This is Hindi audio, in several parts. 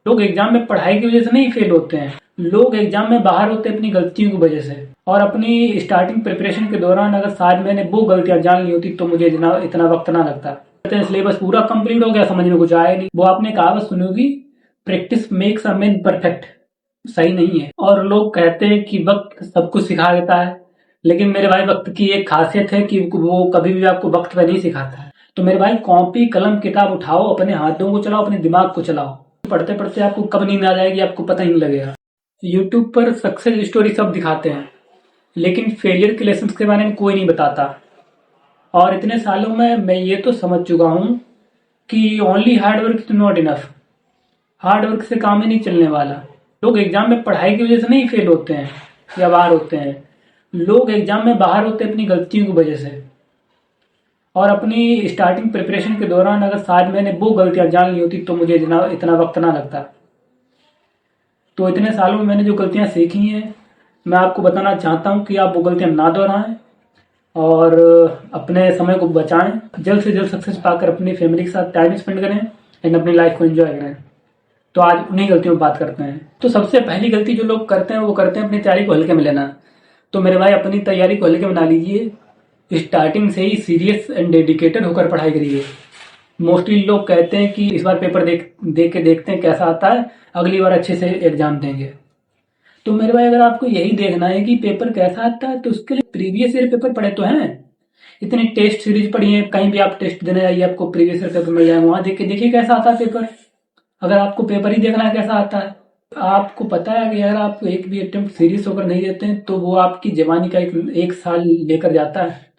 लोग एग्जाम में पढ़ाई की वजह से नहीं फेल होते हैं, लोग एग्जाम में बाहर होते हैं अपनी गलतियों की वजह से। और अपनी स्टार्टिंग प्रिपरेशन के दौरान अगर शायद मैंने वो गलतियां जान ली होती तो मुझे इतना इतना वक्त ना लगता। कहते हैं सिलेबस पूरा कंप्लीट हो गया, समझ में कुछ आया नहीं। वो आपने कहावत सुनी होगी, practice makes a man perfect. सही नहीं है। और लोग कहते हैं कि वक्त सब कुछ सिखा देता है, लेकिन मेरे भाई वक्त की एक खासियत है कि वो कभी भी आपको वक्त पे नहीं सिखाता है। तो मेरे भाई कॉपी कलम किताब उठाओ, अपने हाथों को चलाओ, अपने दिमाग को चलाओ। पढ़ते पढ़ते आपको कब नींद आ जाएगी आपको पता ही नहीं लगेगा। यूट्यूब पर सक्सेस स्टोरी सब दिखाते हैं, लेकिन फेलियर के लेसन के बारे में कोई नहीं बताता। और इतने सालों में मैं ये तो समझ चुका हूँ कि only hard work is not enough. Hard work से काम ही नहीं चलने वाला। लोग एग्जाम में पढ़ाई की वजह से नहीं फेल होते हैं या बाहर होते हैं, लोग एग्जाम में बाहर होते हैं अपनी गलतियों की वजह से। और अपनी स्टार्टिंग प्रिपरेशन के दौरान अगर शायद मैंने वो गलतियां जान ली होती तो मुझे इतना इतना वक्त ना लगता। तो इतने सालों में मैंने जो गलतियां सीखी हैं, मैं आपको बताना चाहता हूं कि आप वो गलतियां ना दोहराएं और अपने समय को बचाएं। जल्द से जल्द सक्सेस पाकर अपनी फैमिली के साथ टाइम स्पेंड करें एंड अपनी लाइफ को एंजॉय करें। तो आज उन्हीं गलतियों पर बात करते हैं। तो सबसे पहली गलती जो लोग करते हैं वो करते हैं अपनी तैयारी को हल्के में लेना। तो मेरे भाई अपनी तैयारी को हल्के में ना लीजिए, स्टार्टिंग से ही सीरियस एंड डेडिकेटेड होकर पढ़ाई करिए। मोस्टली लोग कहते हैं कि इस बार पेपर देख के देखते हैं कैसा आता है, अगली बार अच्छे से एग्जाम देंगे। तो मेरे भाई अगर आपको यही देखना है कि पेपर कैसा आता है तो उसके लिए प्रीवियस ईयर पेपर पढ़े तो हैं। इतनी टेस्ट सीरीज पढ़ी है, कहीं भी आप टेस्ट देने जाइए आपको प्रीवियस ईयर पेपर मिल जाए, वहां देख के देखिए कैसा आता है पेपर। अगर आपको पेपर ही देखना है कैसा आता है, आपको पता है कि अगर आप एक भी अटेम्प्ट सीरियस होकर नहीं देते हैं तो वो आपकी जवानी का एक साल लेकर जाता है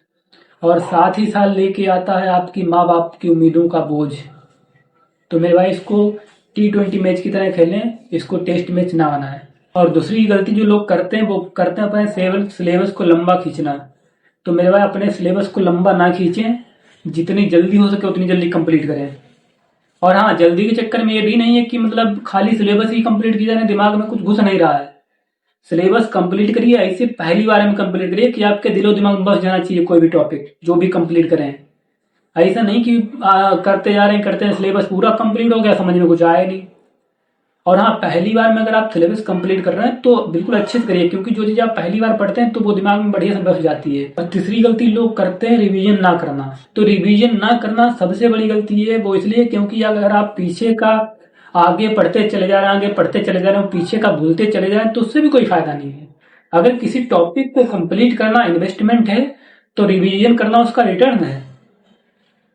और साथ ही साल लेके आता है आपकी माँ बाप की उम्मीदों का बोझ। तो मेरे भाई इसको T20 मैच की तरह खेलें, इसको टेस्ट मैच ना बनाएं। और दूसरी गलती जो लोग करते हैं वो करते हैं अपने सिलेबस को लंबा खींचना। तो मेरे भाई अपने सिलेबस को लंबा ना खींचें, जितनी जल्दी हो सके उतनी जल्दी कंप्लीट करें। और हाँ, जल्दी के चक्कर में ये भी नहीं है कि मतलब खाली सिलेबस ही कंप्लीट किया जाए, दिमाग में कुछ घुस नहीं रहा है। सिलेबस कंप्लीट करिए, ऐसे पहली बार में कंप्लीट करिए कि आपके दिलो दिमाग में बस जाना चाहिए कोई भी टॉपिक जो भी कंप्लीट करें। ऐसा नहीं कि करते जा रहे हैं करते हैं सिलेबस पूरा कंप्लीट हो गया, समझ में कुछ आया नहीं। और हाँ, पहली बार में अगर आप सिलेबस कंप्लीट कर रहे हैं तो बिल्कुल अच्छे से करिए, क्योंकि जो चीज़ आप पहली बार पढ़ते हैं तो वो दिमाग में बढ़िया से बस जाती है। और तीसरी गलती लोग करते हैं रिवीजन ना करना। तो रिवीजन ना करना सबसे बड़ी गलती है। वो इसलिए क्योंकि अगर आप पीछे का आगे पढ़ते चले जा रहे हैं, आगे पढ़ते चले जा रहे हैं, पीछे का भूलते चले जा रहे हैं तो उससे भी कोई फायदा नहीं है। अगर किसी टॉपिक को कंप्लीट करना इन्वेस्टमेंट है तो रिवीजन करना उसका रिटर्न है।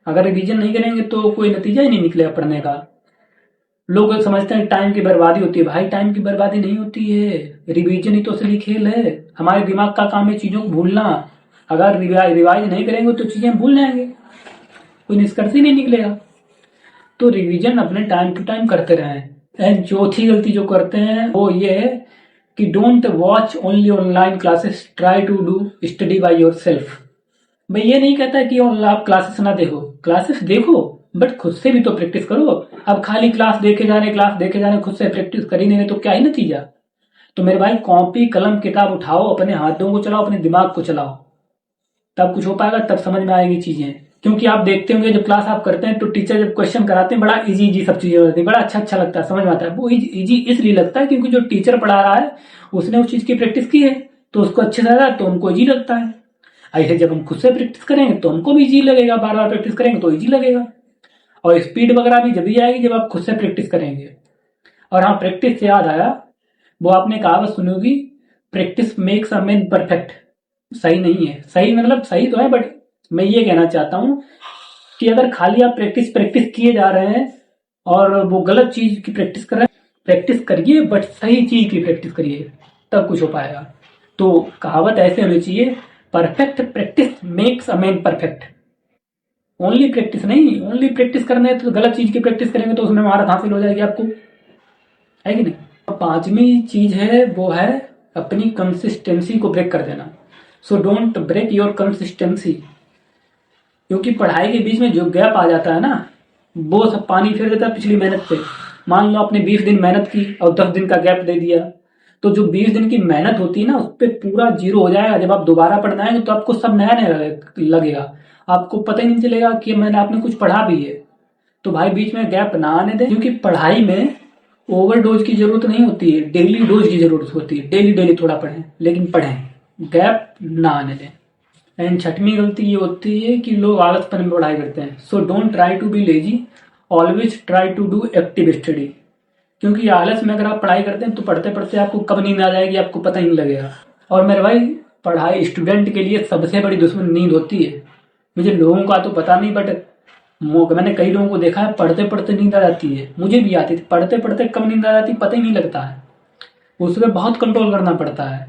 अगर रिवीजन नहीं करेंगे तो कोई नतीजा ही नहीं निकलेगा पढ़ने का। लोग समझते हैं टाइम की बर्बादी होती है, भाई टाइम की बर्बादी नहीं होती है, रिवीजन ही तो असली खेल है। हमारे दिमाग का काम है चीजों को भूलना। अगर रिवाइज नहीं करेंगे तो चीजें भूल जाएंगे, कोई निष्कर्ष ही नहीं निकलेगा। तो रिवीजन अपने टाइम टू टाइम करते रहें। एंड चौथी गलती जो करते हैं वो ये है कि don't watch only online classes, try to do study by yourself. मैं ये नहीं कहता कि आप क्लासेस ना देखो, क्लासेस देखो, बट खुद से भी तो प्रैक्टिस करो। अब खाली क्लास देखे जा रहे खुद से प्रैक्टिस कर ही नहीं रहे तो क्या ही नतीजा। तो मेरे भाई कॉपी कलम किताब उठाओ, अपने हाथों को चलाओ, अपने दिमाग को चलाओ, तब कुछ हो पाएगा, तब समझ में आएगी चीजें। क्योंकि आप देखते होंगे जब क्लास आप करते हैं तो टीचर जब क्वेश्चन कराते हैं बड़ा इजी इजी सब चीजें होती है, बड़ा अच्छा लगता है, समझ में आता है। वो इजी इसलिए लगता है क्योंकि जो टीचर पढ़ा रहा है उसने उस चीज की प्रैक्टिस की है तो उसको अच्छे से आता है तो उनको इजी लगता है। ऐसे जब हम खुद से प्रैक्टिस करेंगे तो हमको भी इजी लगेगा, बार बार प्रैक्टिस करेंगे तो इजी लगेगा। और स्पीड वगैरह भी जब भी आएगी जब आप खुद से प्रैक्टिस करेंगे। और हाँ, प्रैक्टिस से याद आया, वो आपने कहावत सुनी होगी, practice makes a man perfect. सही नहीं है, सही मतलब सही तो है, बट मैं ये कहना चाहता हूं कि अगर खाली आप प्रैक्टिस प्रैक्टिस किए जा रहे हैं और वो गलत चीज की प्रैक्टिस कर रहे हैं, प्रैक्टिस करिए बट सही चीज की प्रैक्टिस करिए, तब कुछ हो पाएगा। तो कहावत ऐसे होनी चाहिए, perfect practice makes a man perfect. Only practice नहीं, ओनली प्रैक्टिस करना है तो गलत चीज की प्रैक्टिस करेंगे तो उसमें महारत हासिल हो जाएगी आपको, है कि नहीं। और पांचवी चीज है वो है अपनी कंसिस्टेंसी को ब्रेक कर देना। So don't break your consistency. क्योंकि पढ़ाई के बीच में जो गैप आ जाता है ना, वो सब पानी फेर देता है पिछली मेहनत पे। मान लो आपने 20 दिन मेहनत की और 10 दिन का गैप दे दिया, तो जो 20 दिन की मेहनत होती है ना उस पर पूरा जीरो हो जाएगा। जब आप दोबारा पढ़ना आएंगे तो आपको सब नया नया लगेगा, आपको पता ही नहीं चलेगा कि आपने कुछ पढ़ा भी है। तो भाई बीच में गैप ना आने दें, क्योंकि पढ़ाई में ओवर डोज की जरूरत नहीं होती है, डेली डोज की जरूरत होती है। डेली डेली थोड़ा पढ़ें, लेकिन पढ़ें, गैप ना आने दें। एंड छठवीं गलती ये होती है कि लोग आलसपन में पढ़ाई करते हैं। So don't try to be lazy, always try to do active study. क्योंकि आलस में अगर आप पढ़ाई करते हैं तो पढ़ते पढ़ते आपको कब नींद आ जाएगी आपको पता ही नहीं लगेगा। और मेरे भाई, पढ़ाई स्टूडेंट के लिए सबसे बड़ी दुश्मन नींद होती है। मुझे लोगों का तो पता नहीं, बट मैंने कई लोगों को देखा है पढ़ते पढ़ते नींद आ जाती है। मुझे भी आती थी, पढ़ते पढ़ते कब नींद आ जाती पता ही नहीं लगता है। उसमें बहुत कंट्रोल करना पड़ता है।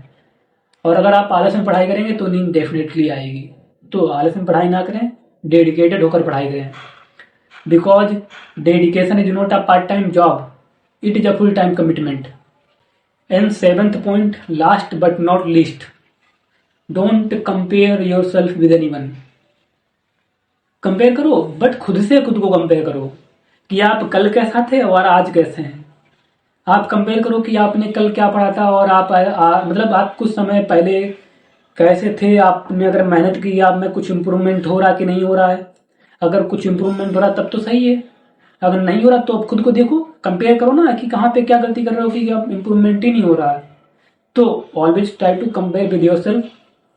और अगर आप आलस में पढ़ाई करेंगे तो नींद डेफिनेटली आएगी। तो आलस में पढ़ाई ना करें, डेडिकेटेड होकर पढ़ाई करें। Because dedication is not a part time job, it is a full time commitment. And seventh point, last but not least, don't compare your self with anyone. Compare करो, बट खुद से खुद को कंपेयर करो कि आप कल कैसा थे और आज कैसे हैं। आप कंपेयर करो कि आपने कल क्या पढ़ा था और मतलब आप कुछ समय पहले कैसे थे। आपने अगर मेहनत की, आप में कुछ इम्प्रूवमेंट हो रहा कि नहीं हो रहा है। अगर कुछ इम्प्रूवमेंट हो रहा तब तो सही है, अगर नहीं हो रहा तो आप खुद को देखो, कंपेयर करो ना कि कहाँ पे क्या गलती कर रहे हो कि आप इम्प्रूवमेंट ही नहीं हो रहा है। तो always try to compare with yourself.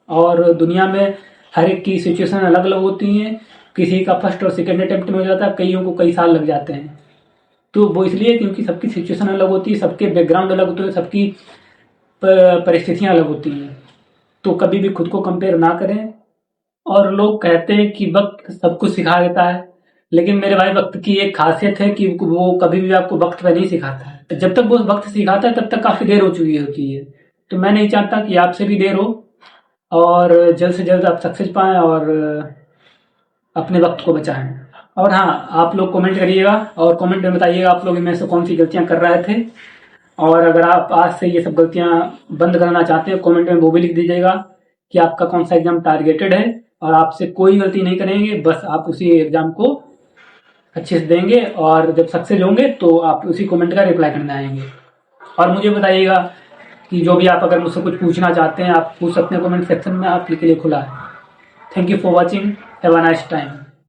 और दुनिया में हर एक की सिचुएशन अलग अलग होती हैं। किसी का फर्स्ट और सेकंड अटेम्प्ट में हो जाता है, कईयों को कई साल लग जाते हैं। तो वो इसलिए क्योंकि सबकी सिचुएशन अलग होती है, सबके बैकग्राउंड अलग होते हैं, सबकी परिस्थितियां अलग होती हैं। तो कभी भी खुद को कंपेयर ना करें। और लोग कहते हैं कि वक्त सब कुछ सिखा देता है, लेकिन मेरे भाई वक्त की एक खासियत है कि वो कभी भी आपको वक्त पे नहीं सिखाता है। जब तक वो वक्त सिखाता है तब तक काफी देर हो चुकी होती है। तो मैं नहीं चाहता कि आपसे भी देर हो और जल्द से जल्द आप सक्सेस पाएं और अपने वक्त को बचाएं। और हाँ, आप लोग कमेंट करिएगा और कमेंट में बताइएगा आप लोग इनमें से कौन सी गलतियां कर रहे थे। और अगर आप आज से ये सब गलतियां बंद करना चाहते हैं, कमेंट में वो भी लिख दीजिएगा कि आपका कौन सा एग्जाम टारगेटेड है। और आपसे कोई गलती नहीं करेंगे, बस आप उसी एग्जाम को अच्छे से देंगे और जब सक्सेस होंगे तो आप उसी कमेंट का रिप्लाई करने आएंगे। और मुझे बताइएगा कि जो भी आप अगर मुझसे कुछ पूछना चाहते हैं आप पूछ सकते हैं कमेंट सेक्शन में, आपके लिए खुला है। Thank you for watching, have a nice time.